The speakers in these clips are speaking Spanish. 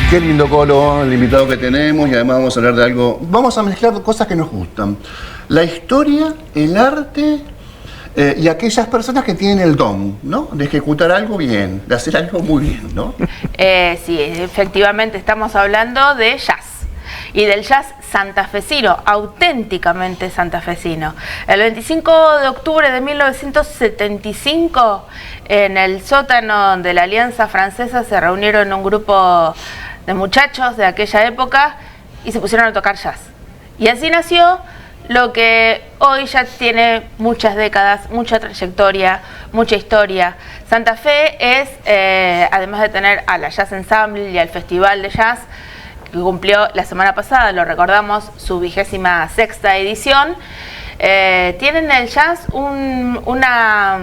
Qué lindo, Colo, el invitado que tenemos, y además vamos a hablar de algo. Vamos a mezclar cosas que nos gustan: la historia, el arte y aquellas personas que tienen el don, ¿no? De ejecutar algo bien, de hacer algo muy bien, ¿no? Sí, efectivamente estamos hablando de jazz. Y del jazz santafesino, auténticamente santafesino. El 25 de octubre de 1975, en el sótano de la Alianza Francesa, se reunieron un grupo de muchachos de aquella época y se pusieron a tocar jazz. Y así nació lo que hoy ya tiene muchas décadas, mucha trayectoria, mucha historia. Santa Fe es, además de tener a la Jazz Ensemble y al Festival de Jazz, que cumplió la semana pasada, lo recordamos, su 26ª edición, tienen el jazz una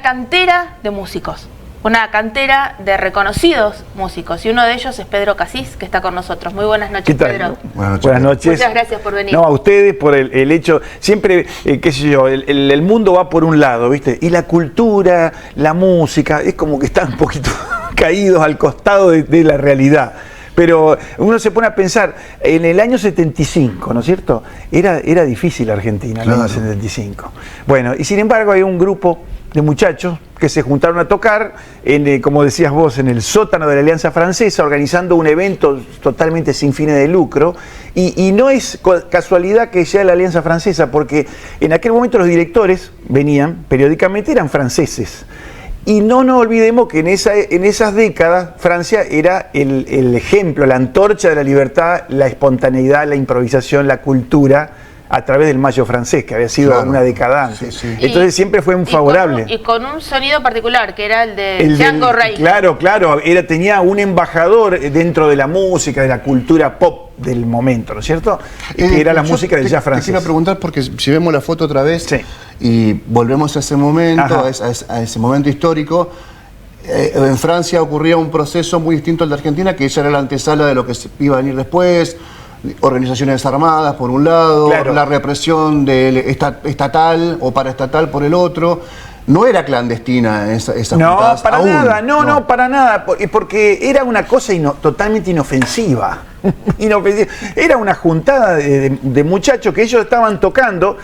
cantera de músicos, una cantera de reconocidos músicos, y uno de ellos es Pedro Casís, que está con nosotros. Muy buenas noches, Pedro. Buenas noches. Muchas gracias por venir. No, a ustedes por el hecho, siempre, qué sé yo, el mundo va por un lado, ¿viste? Y la cultura, la música, es como que están un poquito caídos al costado de la realidad. Pero uno se pone a pensar, en el año 75, ¿no es cierto? Era difícil Argentina, en el año 75. Bueno, y sin embargo hay un grupo de muchachos que se juntaron a tocar, como decías vos, en el sótano de la Alianza Francesa, organizando un evento totalmente sin fines de lucro. Y no es casualidad que sea la Alianza Francesa, porque en aquel momento los directores venían, periódicamente eran franceses. Y no nos olvidemos que en esas décadas Francia era el ejemplo, la antorcha de la libertad, la espontaneidad, la improvisación, la cultura, a través del Mayo francés, que había sido una década antes. Sí, sí. Entonces siempre fue un favorable. Y con un sonido particular, que era el de Django Reinhardt. Claro, tenía un embajador dentro de la música, de la cultura pop del momento, ¿no es cierto? Que era la música del jazz francés. Te quiero preguntar, porque si vemos la foto otra vez, sí, y volvemos a ese momento, a ese momento histórico, en Francia ocurría un proceso muy distinto al de Argentina, que esa era la antesala de lo que iba a venir después. Organizaciones armadas por un lado, claro, la represión estatal o paraestatal por el otro. No era clandestina esa juntadas, para aún, nada, no, para nada, porque era una cosa totalmente inofensiva. Era una juntada de muchachos que ellos estaban tocando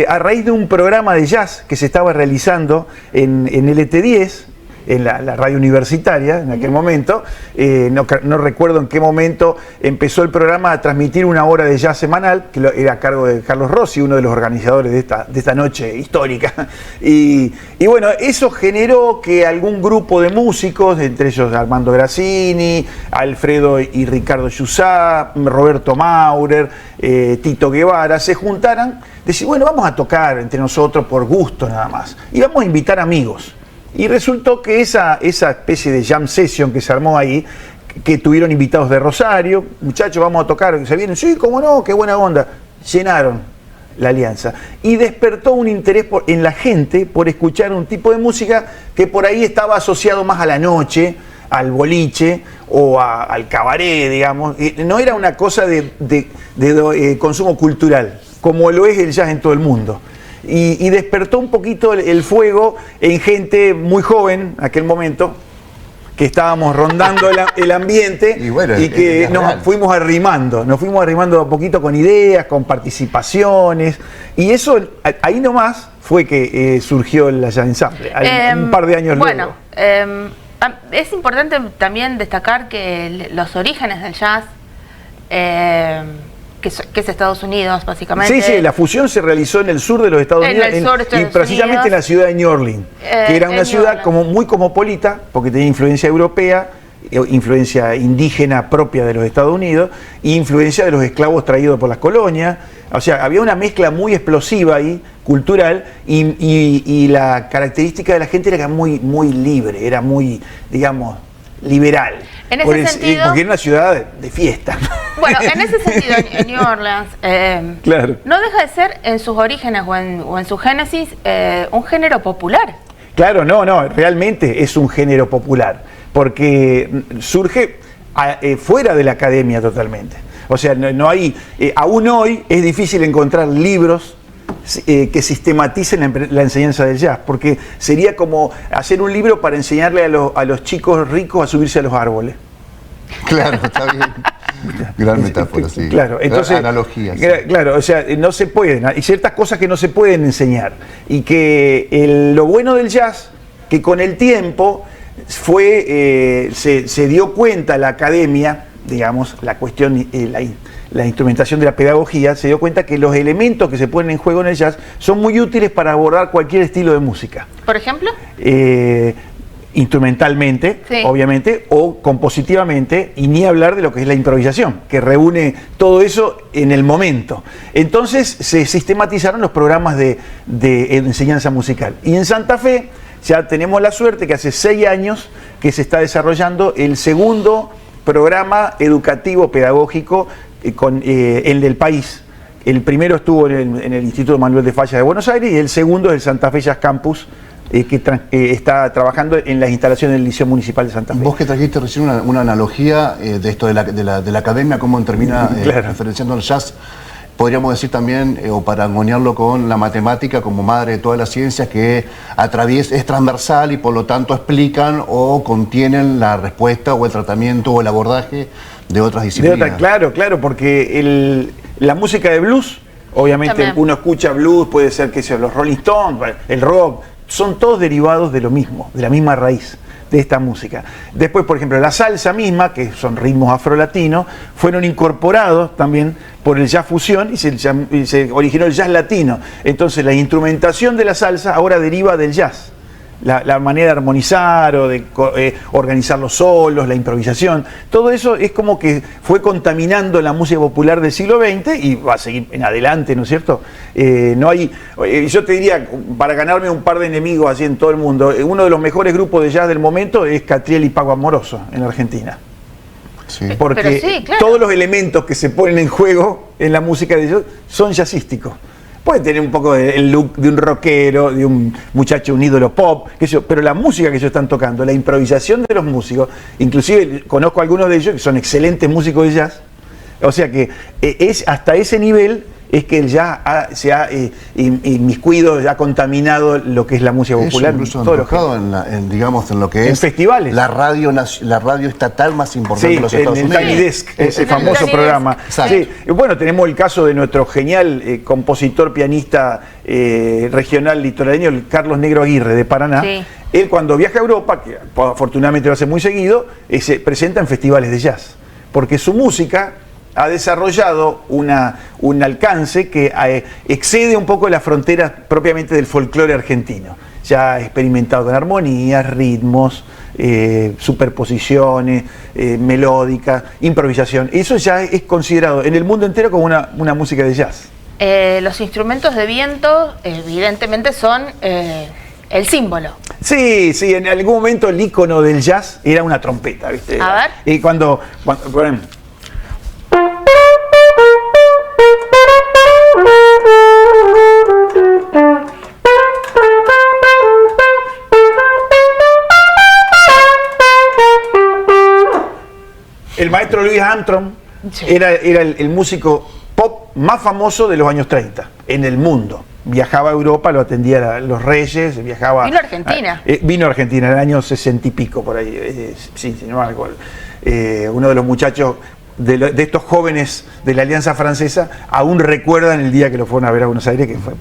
a raíz de un programa de jazz que se estaba realizando en LT10, en la radio universitaria en aquel momento. No recuerdo en qué momento empezó el programa a transmitir una hora de jazz semanal, que era a cargo de Carlos Rossi, uno de los organizadores de esta noche histórica. Y bueno, eso generó que algún grupo de músicos, entre ellos Armando Grassini, Alfredo y Ricardo Yusá, Roberto Maurer, Tito Guevara, se juntaran, decir, bueno, vamos a tocar entre nosotros por gusto nada más, y vamos a invitar amigos. Y resultó que esa especie de jam session que se armó ahí, que tuvieron invitados de Rosario, muchachos, vamos a tocar, se vienen, sí, cómo no, qué buena onda, llenaron la Alianza. Y despertó un interés en la gente por escuchar un tipo de música que por ahí estaba asociado más a la noche, al boliche o al cabaret, digamos. No era una cosa de consumo cultural, como lo es el jazz en todo el mundo. Y despertó un poquito el fuego en gente muy joven, en aquel momento, que estábamos rondando el ambiente y que nos fuimos arrimando a poquito con ideas, con participaciones, y eso, ahí nomás fue que surgió la Jazz Ensemble, un par de años luego. Es importante también destacar que los orígenes del jazz, que es Estados Unidos, básicamente. Sí, la fusión se realizó en el sur de los Estados Unidos, y precisamente en la ciudad de New Orleans, que era una ciudad muy cosmopolita, porque tenía influencia europea, influencia indígena propia de los Estados Unidos, e influencia de los esclavos traídos por las colonias. O sea, había una mezcla muy explosiva ahí, cultural, y la característica de la gente era muy, muy libre, era muy, digamos, liberal. En ese sentido, porque era una ciudad de fiesta. Bueno, en ese sentido, en New Orleans, claro, no deja de ser en sus orígenes o en su génesis un género popular. Claro, no, realmente es un género popular, porque surge fuera de la academia totalmente. O sea, no hay, aún hoy es difícil encontrar libros que sistematicen la enseñanza del jazz, porque sería como hacer un libro para enseñarle a los chicos ricos a subirse a los árboles. Claro, está bien. Gran metáfora, sí. Claro, entonces, analogías. Sí. Claro, o sea, no se pueden, hay ciertas cosas que no se pueden enseñar. Y que lo bueno del jazz, que con el tiempo se dio cuenta la academia, digamos, la cuestión, la instrumentación de la pedagogía, se dio cuenta que los elementos que se ponen en juego en el jazz son muy útiles para abordar cualquier estilo de música. ¿Por ejemplo? Instrumentalmente, sí, obviamente, o compositivamente, y ni hablar de lo que es la improvisación, que reúne todo eso en el momento. Entonces se sistematizaron los programas de enseñanza musical. Y en Santa Fe ya tenemos la suerte que hace 6 años que se está desarrollando el segundo programa educativo pedagógico en el país. El primero estuvo en el Instituto Manuel de Falla de Buenos Aires y el segundo es el Santa Fe Jazz Campus, que está trabajando en las instalaciones del Liceo Municipal de Santa Fe. Vos que trajiste recién una analogía de esto de la academia, cómo termina claro, referenciando el jazz, podríamos decir también, o paragonearlo con la matemática como madre de todas las ciencias, que es transversal y por lo tanto explican o contienen la respuesta o el tratamiento o el abordaje de otras disciplinas. Claro, porque la música de blues, obviamente también, uno escucha blues, puede ser que sea los Rolling Stones, el rock, son todos derivados de lo mismo, de la misma raíz de esta música. Después, por ejemplo, la salsa misma, que son ritmos afrolatinos, fueron incorporados también por el jazz fusión y se originó el jazz latino. Entonces la instrumentación de la salsa ahora deriva del jazz. La manera de armonizar o de organizar los solos, la improvisación, todo eso es como que fue contaminando la música popular del siglo XX y va a seguir en adelante, ¿no es cierto? Yo te diría, para ganarme un par de enemigos así en todo el mundo, uno de los mejores grupos de jazz del momento es Catriel y Pago Amoroso en la Argentina. Sí. Porque sí, claro, todos los elementos que se ponen en juego en la música de ellos son jazzísticos. Puede tener un poco el look de un rockero, de un muchacho, un ídolo pop, pero la música que ellos están tocando, la improvisación de los músicos, inclusive conozco a algunos de ellos que son excelentes músicos de jazz, o sea que es hasta ese nivel es que el jazz se ha inmiscuido, ha contaminado lo que es la música popular. Incluso enfocado en lo que en es festivales. La radio estatal más importante de los Estados Unidos. Tiny Desk, ese famoso programa. Sí. Bueno, tenemos el caso de nuestro genial compositor, pianista regional litoraleño, el Carlos Negro Aguirre, de Paraná. Sí. Él cuando viaja a Europa, que afortunadamente lo hace muy seguido, se presenta en festivales de jazz, porque su música ha desarrollado un alcance que excede un poco las fronteras propiamente del folclore argentino. Ya ha experimentado con armonías, ritmos, superposiciones, melódicas, improvisación. Eso ya es considerado en el mundo entero como una música de jazz. Los instrumentos de viento evidentemente son el símbolo. Sí, en algún momento el ícono del jazz era una trompeta, ¿viste? A ver. Y cuando el maestro Louis Armstrong era el músico pop más famoso de los años 30 en el mundo. Viajaba a Europa, lo atendía a los reyes, viajaba... ¿Vino a Argentina? Vino a Argentina en el año 60 y pico, por ahí. Sí, no me acuerdo. Uno de los muchachos de estos jóvenes de la Alianza Francesa aún recuerdan el día que lo fueron a ver a Buenos Aires, que fue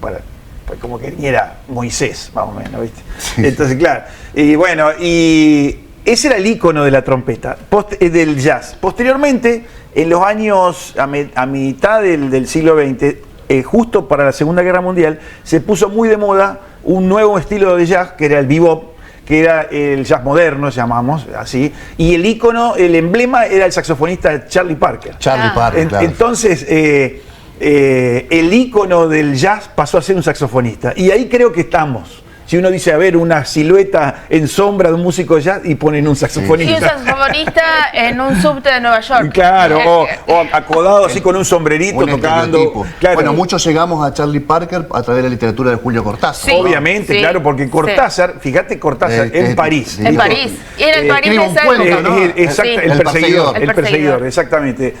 como que era Moisés, más o menos, ¿viste? Sí. Entonces, claro. Y bueno, ese era el ícono de la trompeta, del jazz. Posteriormente, en los años, a mitad del siglo XX, justo para la Segunda Guerra Mundial, se puso muy de moda un nuevo estilo de jazz, que era el bebop, que era el jazz moderno, llamamos así, y el ícono, el emblema era el saxofonista Charlie Parker. Charlie Parker, claro. Entonces, el ícono del jazz pasó a ser un saxofonista, y ahí creo que estamos. Si uno dice, a ver, una silueta en sombra de un músico de jazz y ponen un saxofonista. Sí, un saxofonista en un subte de Nueva York. Claro, o acodado así con un sombrerito tocando. Claro. Bueno, muchos llegamos a Charlie Parker a través de la literatura de Julio Cortázar. Sí, obviamente, sí, claro, porque Cortázar, fíjate, Cortázar en París. En París. Y era el París de esa época, ¿no? Exacto, sí. El perseguidor, exactamente.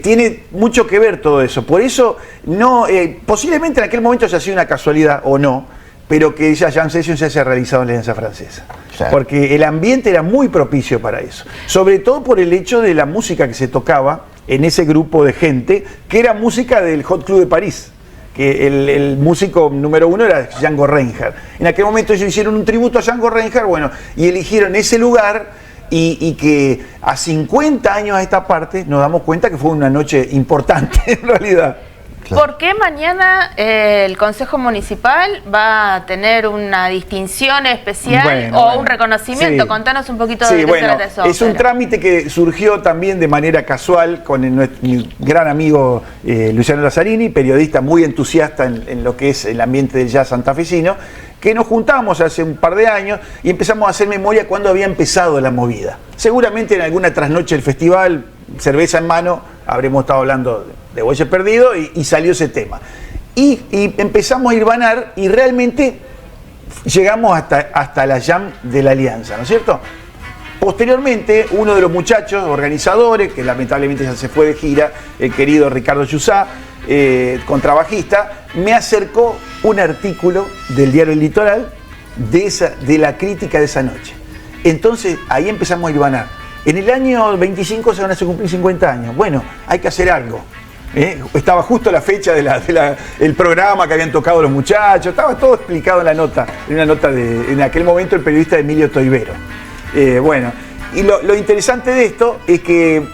Tiene mucho que ver todo eso. Por eso, posiblemente en aquel momento se hacía una casualidad o no, pero que esa jam session se haya realizado en la Alianza Francesa. Claro. Porque el ambiente era muy propicio para eso. Sobre todo por el hecho de la música que se tocaba en ese grupo de gente, que era música del Hot Club de París. Que el músico número uno era Django Reinhardt. En aquel momento ellos hicieron un tributo a Django Reinhardt, bueno, y eligieron ese lugar y que a 50 años a esta parte nos damos cuenta que fue una noche importante en realidad. Claro. ¿Por qué mañana el Consejo Municipal va a tener una distinción especial o un reconocimiento? Sí. Contanos un poquito Sí, de qué bueno, trata eso. es un trámite que surgió también de manera casual con mi gran amigo Luciano Lazzarini, periodista muy entusiasta en lo que es el ambiente del jazz santafesino, que nos juntamos hace un par de años y empezamos a hacer memoria cuando había empezado la movida. Seguramente en alguna trasnoche del festival, cerveza en mano, habremos estado hablando de Bueyes Perdido y salió ese tema. Y empezamos a irvanar y realmente llegamos hasta la jam de la Alianza, ¿no es cierto? Posteriormente, uno de los muchachos organizadores, que lamentablemente ya se fue de gira, el querido Ricardo Yusá, contrabajista, me acercó un artículo del diario El Litoral de la crítica de esa noche. Entonces ahí empezamos a irvanar. En el año 25 se van a cumplir 50 años. Bueno, hay que hacer algo. Estaba justo la fecha del programa que habían tocado los muchachos, estaba todo explicado en la nota, en aquel momento el periodista Emilio Toivero. Bueno, y lo interesante de esto es que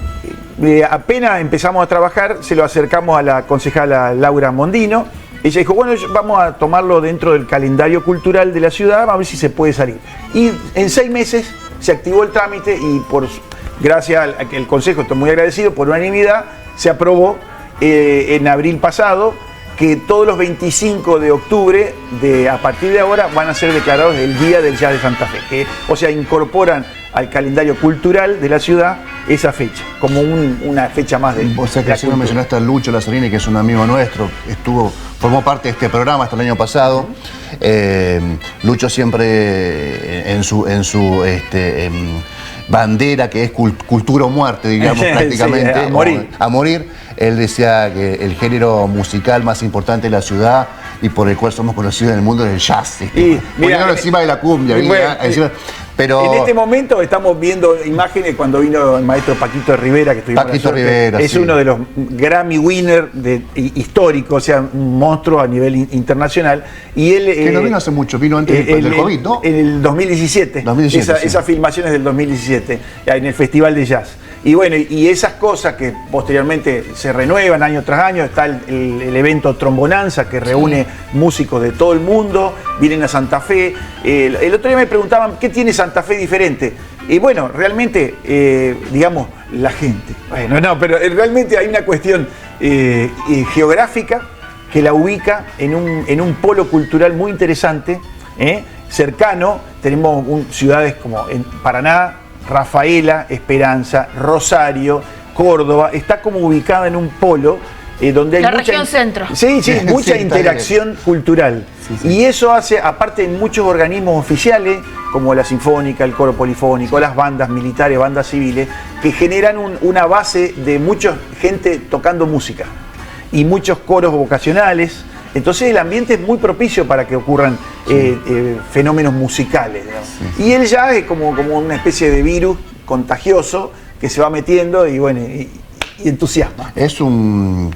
apenas empezamos a trabajar, se lo acercamos a la concejala Laura Mondino. Ella dijo, bueno, vamos a tomarlo dentro del calendario cultural de la ciudad, vamos a ver si se puede salir. Y en 6 meses se activó el trámite y gracias a que el Consejo, estoy muy agradecido, por unanimidad, se aprobó en abril pasado que todos los 25 de octubre, a partir de ahora, van a ser declarados el Día del Jazz de Santa Fe. O sea, incorporan al calendario cultural de la ciudad esa fecha, como una fecha más de O sea que si no mencionaste a Lucho Lazzarini, que es un amigo nuestro, formó parte de este programa hasta el año pasado. Lucho siempre en su bandera, que es cultura o muerte, digamos, prácticamente, sí, a morir. Él decía que el género musical más importante de la ciudad y por el cual somos conocidos en el mundo es el jazz. Poniéndolo encima de la cumbia. Pero en este momento estamos viendo imágenes cuando vino el maestro Paquito Rivera, que tuvimos Paquito Rivera, es uno de los Grammy winners históricos, o sea, un monstruo a nivel internacional. Y él que no vino hace mucho, vino antes del COVID, ¿no? En el 2017. Esas filmaciones del 2017, en el Festival de Jazz. Y bueno, y esas cosas que posteriormente se renuevan año tras año, está el evento Trombonanza, que reúne músicos de todo el mundo, vienen a Santa Fe. El otro día me preguntaban, ¿qué tiene Santa Fe diferente? Y bueno, realmente, digamos, la gente. Bueno, no, pero realmente hay una cuestión geográfica que la ubica en un polo cultural muy interesante, cercano. Tenemos ciudades como en Paraná, Rafaela, Esperanza, Rosario, Córdoba, está como ubicada en un polo donde hay la región centro. Sí, mucha interacción cultural. Sí. Y eso hace, aparte en muchos organismos oficiales, como la Sinfónica, el Coro Polifónico, las bandas militares, bandas civiles, que generan una base de mucha gente tocando música y muchos coros vocacionales. Entonces el ambiente es muy propicio para que ocurran fenómenos musicales, digamos. Sí. Y él ya es como una especie de virus contagioso que se va metiendo y bueno, y entusiasma. Es un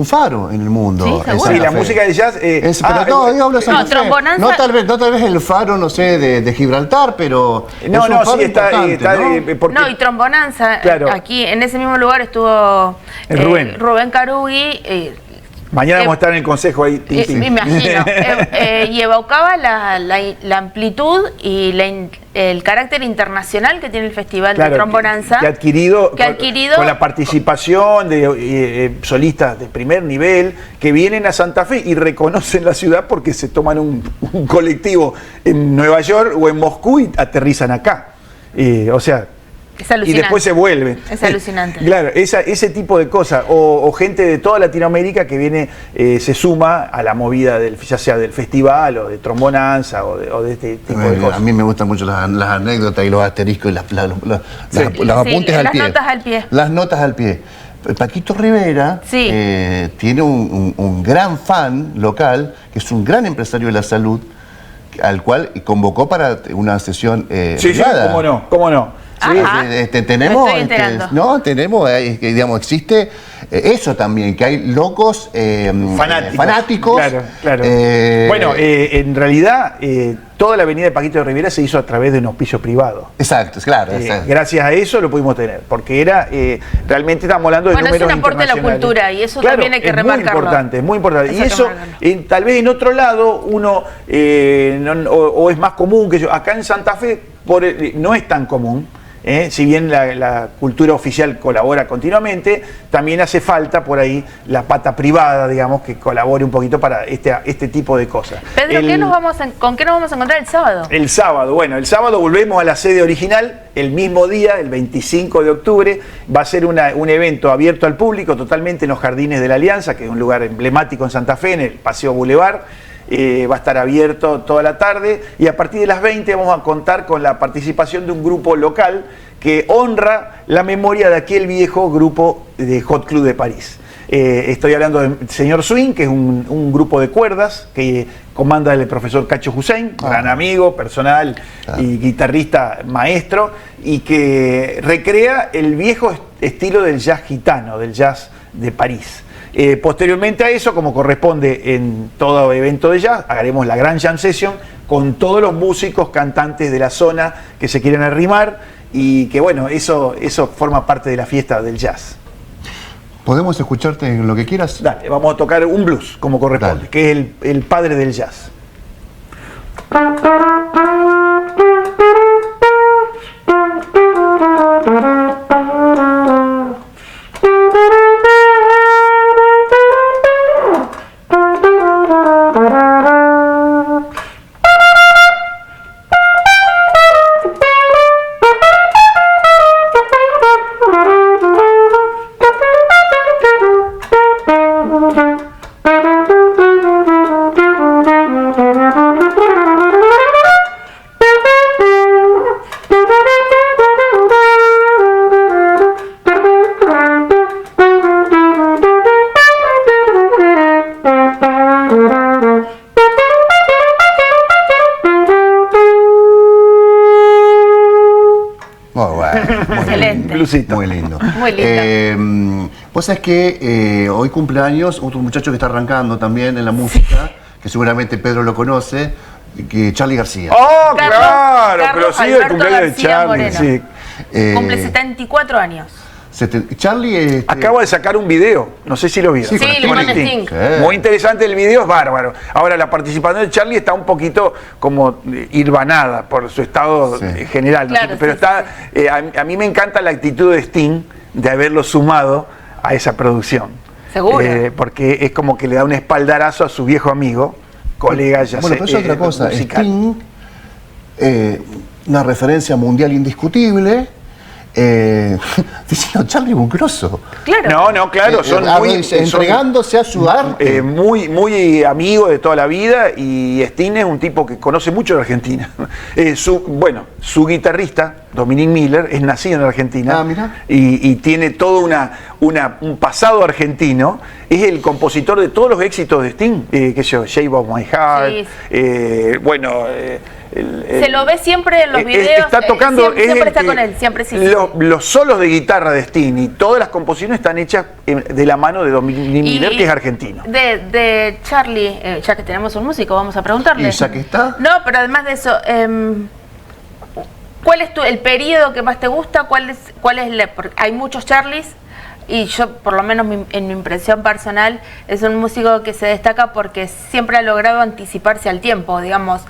faro en el mundo. Sí, la música de jazz. Tal vez el faro, no sé, de Gibraltar, pero. Y Trombonanza, claro. Aquí en ese mismo lugar estuvo Rubén Carugui. Mañana vamos a estar en el consejo ahí. Me imagino. Y evocaba la amplitud y el carácter internacional que tiene el Festival de Trombonanza. Que ha adquirido con la participación de solistas de primer nivel que vienen a Santa Fe y reconocen la ciudad porque se toman un colectivo en Nueva York o en Moscú y aterrizan acá. O sea. Es alucinante. Y después se vuelven. Es alucinante. Claro, ese tipo de cosas. O gente de toda Latinoamérica que viene, se suma a la movida, ya sea del festival o de Trombonanza o de este tipo de cosas. A mí me gustan mucho las anécdotas y los asteriscos y los apuntes al pie. Las notas al pie. Las notas al pie. Paquito Rivera Sí. tiene un gran fan local, que es un gran empresario de la salud, al cual convocó para una sesión Sí, privada. cómo no. Sí. Ajá. Tenemos, Me estoy enterando. no, tenemos, que, digamos, existe eso también, que hay locos fanáticos. Claro. Bueno, en realidad, toda la avenida de Paquito de Rivera se hizo a través de un auspicio privado. Exacto, claro. Exacto. Gracias a eso lo pudimos tener, porque era realmente estamos hablando de Bueno, es números un aporte a la internacionales. cultura y eso Claro, también hay que es remarcarlo. muy importante. Eso Y hay que eso, remarcarlo. tal vez en otro lado, uno o es más común que yo. Acá en Santa Fe no es tan común. Si bien la cultura oficial colabora continuamente, también hace falta por ahí la pata privada, digamos, que colabore un poquito para este tipo de cosas. Pedro, ¿con qué nos vamos a encontrar el sábado? El sábado volvemos a la sede original, el mismo día, el 25 de octubre, va a ser un evento abierto al público, totalmente en los Jardines de la Alianza, que es un lugar emblemático en Santa Fe, en el Paseo Boulevard. Va a estar abierto toda la tarde y a partir de las 20 vamos a contar con la participación de un grupo local que honra la memoria de aquel viejo grupo de Hot Club de París. Estoy hablando del Señor Swing, que es un grupo de cuerdas que comanda el profesor Cacho Hussein, gran amigo personal y guitarrista maestro, y que recrea el viejo estilo del jazz gitano, del jazz de París. Posteriormente a eso, como corresponde en todo evento de jazz, haremos la Grand Jam Session con todos los músicos, cantantes de la zona que se quieren arrimar y que bueno, eso forma parte de la fiesta del jazz. ¿Podemos escucharte en lo que quieras? Dale, vamos a tocar un blues como corresponde, Dale. que es el padre del jazz. Excelente. Bluesito. Muy lindo. Muy lindo. Vos sabés que hoy cumpleaños otro muchacho que está arrancando también en la música, que seguramente Pedro lo conoce, que Charly García. ¡Oh, Carlos claro! Pero sí, el Alberto cumpleaños de García Charly, Moreno. sí. Cumple 74 años. Charly Acaba de sacar un video, no sé si lo vieron. Sí, Sí, con Limón Sting. Sting. Sí. Muy interesante el video, es bárbaro. Ahora, la participación de Charly está un poquito como irvanada por su estado general, ¿no? Claro, Pero sí, está, a mí me encanta la actitud de Sting de haberlo sumado a esa producción. Seguro. Porque es como que le da un espaldarazo a su viejo amigo, colega, ya Bueno, sé, pero es otra cosa. musical. Sting, una referencia mundial indiscutible, diciendo Charly es un grosso. Claro. No, claro, son muy... entregándose a su arte. Muy amigo de toda la vida y Sting es un tipo que conoce mucho de Argentina. Su guitarrista, Dominic Miller, es nacido en Argentina y tiene todo un pasado argentino. Es el compositor de todos los éxitos de Sting, Shape of My Heart, se lo ve siempre en los videos. Está tocando, siempre está con él, siempre sí. Los solos de guitarra de Sting y todas las composiciones están hechas de la mano de Dominic Miller, que es argentino. De Charly, ya que tenemos un músico, vamos a preguntarle. ¿Y ya que está? No, pero además de eso, ¿cuál es el periodo que más te gusta? Porque hay muchos Charlys. Y yo, por lo menos en mi impresión personal, es un músico que se destaca porque siempre ha logrado anticiparse al tiempo, digamos.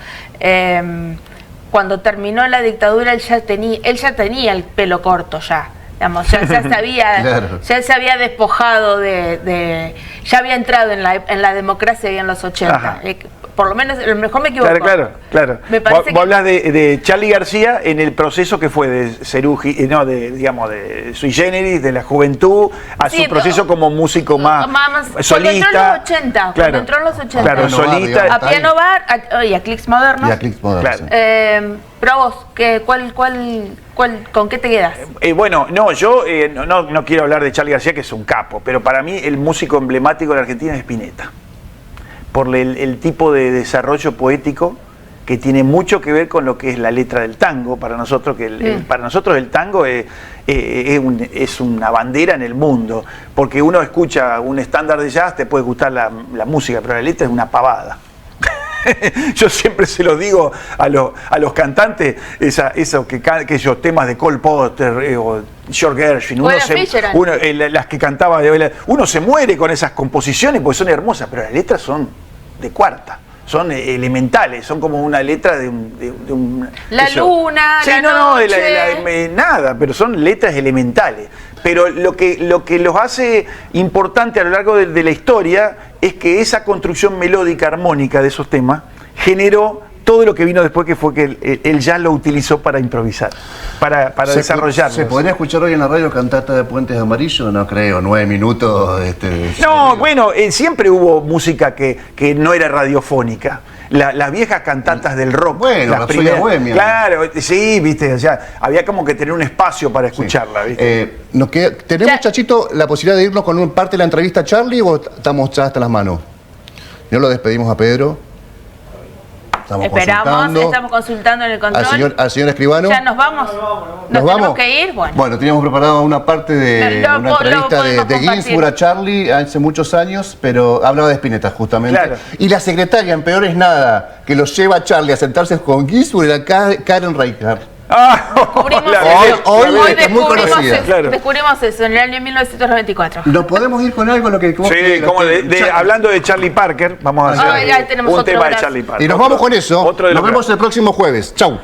Cuando terminó la dictadura, él ya tenía el pelo corto ya. Digamos, ya sabía, Claro. ya se había despojado ya había entrado en la democracia y en los 80. por lo menos, a lo mejor me equivoco. Claro. Me parece Vos hablas de Charly García en el proceso que fue de digamos, de sui generis, de la juventud, a su proceso como músico más solista. Cuando entró en los 80. Claro, solista. A Piano Bar y a Clics Modernos. Y a Clics Modernos. Claro. Pero vos, ¿con qué te quedas? Bueno, yo no quiero hablar de Charly García, que es un capo, pero para mí el músico emblemático de la Argentina es Spinetta. Por el tipo de desarrollo poético que tiene mucho que ver con lo que es la letra del tango. Para nosotros, para nosotros el tango es una bandera en el mundo, porque uno escucha un estándar de jazz, te puede gustar la música, pero la letra es una pavada. Yo siempre se lo digo a los cantantes, esos temas de Cole Porter o George Gershwin, las que cantaba, uno se muere con esas composiciones porque son hermosas, pero las letras son de cuarta. Son elementales, son como una letra de un la luna, sí, la noche. Nada, pero son letras elementales. Pero lo que los hace importante a lo largo de la historia es que esa construcción melódica, armónica de esos temas generó todo lo que vino después, que fue que él ya lo utilizó para improvisar, para desarrollarlo. ¿Se podría escuchar hoy en la radio Cantata de Puentes de Amarillo? No creo, 9 minutos. No, bueno, siempre hubo música que no era radiofónica. Las viejas cantatas del rock. Bueno, las primeras. Bohemia. Claro, sí, viste, o sea, había como que tener un espacio para escucharla, ¿viste? ¿Tenemos, Chachito, la posibilidad de irnos con parte de la entrevista a Charly o estamos ya hasta las manos? No lo despedimos a Pedro. Estamos consultando en el control. Al señor escribano. ¿Ya nos vamos? ¿Nos tenemos que ir? Bueno, teníamos preparado una parte de una entrevista de Ginsburg a Charly hace muchos años, pero hablaba de Spinetta justamente. Claro. Y la secretaria, en Peor es Nada, que lo lleva a Charly a sentarse con Ginsburg, era Karen Reichardt. Descubrimos eso en el año 1994. ¿Nos podemos ir con algo? Hablando de Charlie Parker, vamos a hacer un tema de Charlie Parker. Y nos vamos con eso. Nos vemos el próximo jueves. Chau.